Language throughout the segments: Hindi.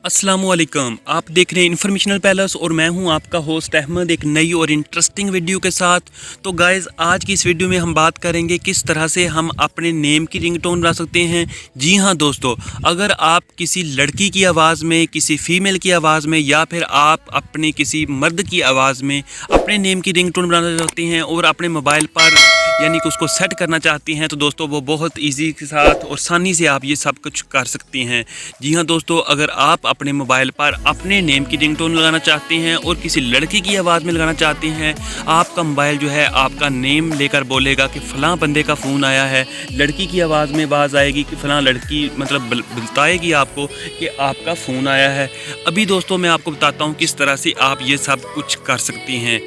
अस्सलामुअलैकुम, आप देख रहे हैं इन्फॉर्मेशनल पैलेस और मैं हूं आपका होस्ट अहमद एक नई और इंटरेस्टिंग वीडियो के साथ। तो गाइज़, आज की इस वीडियो में हम बात करेंगे किस तरह से हम अपने नेम की रिंगटोन बना सकते हैं। जी हां दोस्तों, अगर आप किसी लड़की की आवाज़ में, किसी फीमेल की आवाज़ में या फिर आप अपने किसी मर्द की आवाज़ में अपने नेम की रिंगटोन बनाना चाहते हैं और अपने मोबाइल पर यानी कि उसको सेट करना चाहती हैं, तो दोस्तों वो बहुत इजी के साथ और आसानी से आप ये सब कुछ कर सकती हैं। जी हाँ दोस्तों, अगर आप अपने मोबाइल पर अपने नेम की रिंगटोन लगाना चाहते हैं और किसी लड़की की आवाज़ में लगाना चाहते हैं, आपका मोबाइल जो है आपका नेम लेकर बोलेगा कि फ़लाँ बंदे का फ़ोन आया है। लड़की की आवाज़ में आवाज़ आएगी कि फ़लाँ लड़की मतलब बताएगी आपको कि आपका फ़ोन आया है। अभी दोस्तों मैं आपको बताता हूँ किस तरह से आप ये सब कुछ कर सकती हैं।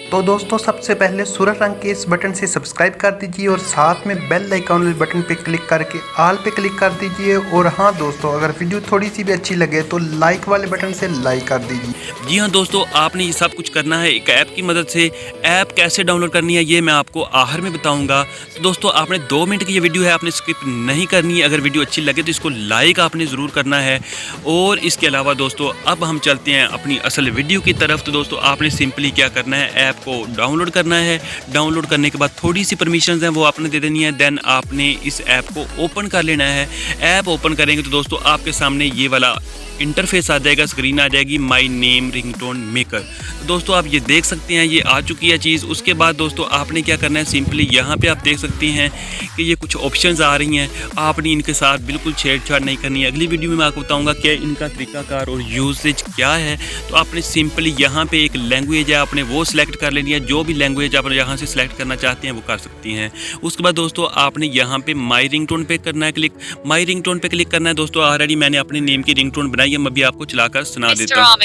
तो दोस्तों, सबसे पहले सूरज रंग के इस बटन से सब्सक्राइब कर दीजिए और साथ में बेल आइकॉन वाले बटन पे क्लिक करके ऑल पे क्लिक कर दीजिए। और हाँ दोस्तों, अगर वीडियो थोड़ी सी भी अच्छी लगे तो लाइक वाले बटन से लाइक कर दीजिए। जी हाँ दोस्तों, आपने ये सब कुछ करना है एक ऐप की मदद से। ऐप कैसे डाउनलोड करनी है ये मैं आपको आखिर में बताऊंगा। तो दोस्तों, आपने 2 मिनट की ये वीडियो है, आपने स्किप नहीं करनी है। अगर वीडियो अच्छी लगे तो इसको लाइक आपने ज़रूर करना है। और इसके अलावा दोस्तों, अब हम चलते हैं अपनी असल वीडियो की तरफ। तो दोस्तों, आपने सिंपली क्या करना है, ऐप को डाउनलोड करना है। डाउनलोड करने के बाद थोड़ी सी परमिशंस हैं वो आपने दे देनी है। देन आपने इस ऐप को ओपन कर लेना है। ऐप ओपन करेंगे तो दोस्तों आपके सामने ये वाला इंटरफेस आ जाएगा, स्क्रीन आ जाएगी माई नेम रिंगटोन मेकर। तो दोस्तों आप ये देख सकते हैं, ये आ चुकी है चीज़। उसके बाद दोस्तों आपने क्या करना है, सिंपली यहाँ पे आप देख सकते हैं कि ये कुछ ऑप्शंस आ रही हैं। आपने इनके साथ बिल्कुल छेड़छाड़ नहीं करनी है। अगली वीडियो में मैं आपको बताऊँगा कि इनका तरीकाकार और यूसेज क्या है। तो आपने सिंपली यहाँ पर एक लैंग्वेज है, आपने वो सिलेक्ट कर लेनी है। जो भी लैंग्वेज आप यहाँ से सिलेक्ट करना चाहते हैं वो कर सकती हैं। उसके बाद दोस्तों आपने यहाँ पे माई रिंगटोन पे करना है क्लिक। माई रिंगटोन पे क्लिक करना है। दोस्तों ऑलरेडी मैंने अपने नेम की रिंगटोन बनाई है, मैं अभी आपको चलाकर सुना देता हूँ।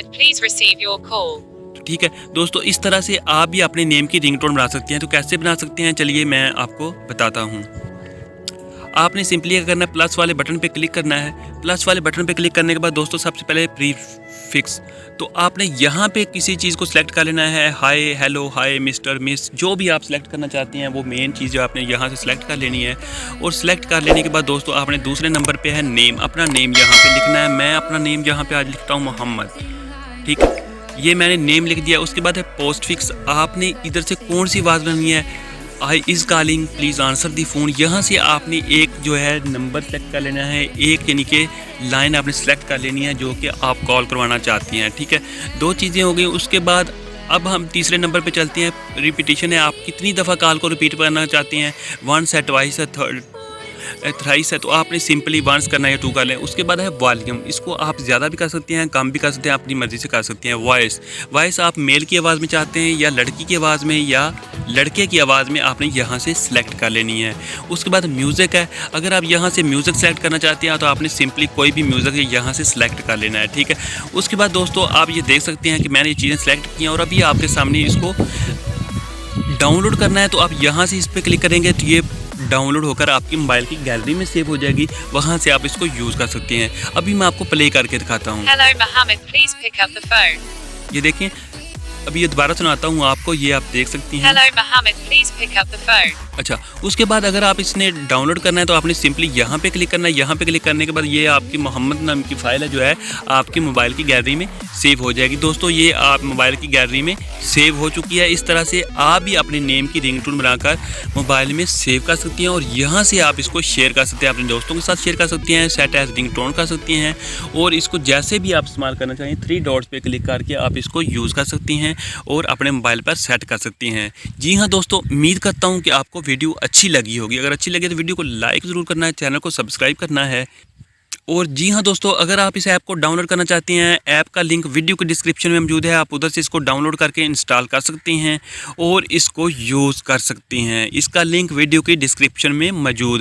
ठीक है दोस्तों, इस तरह से आप भी अपने नेम की रिंगटोन बना सकते हैं। तो कैसे बना सकते हैं चलिए मैं आपको बताता हूँ। आपने सिंपली क्या करना है, प्लस वाले बटन पे क्लिक करना है। प्लस वाले बटन पे क्लिक करने के बाद दोस्तों सबसे पहले प्रीफिक्स, तो आपने यहाँ पे किसी चीज़ को सिलेक्ट कर लेना है। हाय, हेलो, हाय, मिस्टर, मिस, जो भी आप सिलेक्ट करना चाहते हैं वो मेन चीज़ जो आपने यहाँ से सिलेक्ट कर लेनी है। और सिलेक्ट कर लेने के बाद दोस्तों आपने दूसरे नंबर पे है नेम, अपना नेम यहाँ पे लिखना है। मैं अपना नेम यहाँ पे आज लिखता हूँ मोहम्मद। ठीक है, ये मैंने नेम लिख दिया। उसके बाद है पोस्ट फिक्स, आपने इधर से कौन सी आवाज़ बनानी है। I is calling, please answer the phone. यहाँ से आपने एक जो है नंबर सेलेक्ट कर लेना है, एक यानी कि लाइन आपने सेलेक्ट कर लेनी है जो कि आप कॉल करवाना चाहती हैं। ठीक है, 2 चीज़ें हो गई। उसके बाद अब हम तीसरे नंबर पे चलते हैं। रिपीटिशन है, आप कितनी दफ़ा कॉल को रिपीट करना चाहते हैं। 1 है, 2 है, 3 है। तो आपने सिंपली 1 करना है या 2 कर लें। उसके बाद है वॉल्यूम, इसको आप ज़्यादा भी कर सकते हैं, कम भी कर सकते हैं, अपनी मर्ज़ी से कर सकते हैं। वॉइस आप मेल की आवाज़ में चाहते हैं या लड़की की आवाज़ में या लड़के की आवाज़ में, आपने यहाँ से सिलेक्ट कर लेनी है। उसके बाद म्यूज़िक है, अगर आप यहाँ से म्यूज़िक सेलेक्ट करना चाहते हैं तो आपने सिंपली कोई भी म्यूज़िक यहाँ से सिलेक्ट कर लेना है। ठीक है, उसके बाद दोस्तों आप ये देख सकते हैं कि मैंने ये चीज़ें सेलेक्ट की हैं और अभी आपके सामने इसको डाउनलोड करना है। तो आप यहाँ से इस पर क्लिक करेंगे तो ये डाउनलोड होकर आपकी मोबाइल की गैलरी में सेव हो जाएगी। वहाँ से आप इसको यूज़ कर सकते हैं। अभी मैं आपको प्ले करके दिखाता हूँ। ये देखें, अभी ये दोबारा सुनाता हूँ आपको, ये आप देख सकती हैं। अच्छा, उसके बाद अगर आप इसने डाउनलोड करना है तो आपने सिंपली यहाँ पे क्लिक करना है। यहाँ पे क्लिक करने के बाद ये आपकी मोहम्मद नाम की फ़ाइल है जो है आपकी मोबाइल की गैलरी में सेव हो जाएगी। दोस्तों ये आप मोबाइल की गैलरी में सेव हो चुकी है। इस तरह से आप भी अपने नेम की रिंगटोन बनाकर मोबाइल में सेव कर सकती हैं और यहाँ से आप इसको शेयर कर सकते हैं, अपने दोस्तों के साथ शेयर कर सकती हैं, सेट एज रिंगटोन कर सकती हैं। और इसको जैसे भी आप इस्तेमाल करना चाहें 3 डॉट्स पे क्लिक करके आप इसको यूज़ कर सकती हैं और अपने मोबाइल पर सेट कर सकती हैं। जी हाँ दोस्तों, उम्मीद करता हूँ कि आपको वीडियो अच्छी लगी होगी। अगर अच्छी लगे तो वीडियो को लाइक ज़रूर करना है, चैनल को सब्सक्राइब करना है। और जी हाँ दोस्तों, अगर आप इस ऐप को डाउनलोड करना चाहते हैं, ऐप का लिंक वीडियो के डिस्क्रिप्शन में मौजूद है। आप उधर से इसको डाउनलोड करके इंस्टॉल कर सकते हैं और इसको यूज़ कर सकते हैं। इसका लिंक वीडियो के डिस्क्रिप्शन में मौजूद है।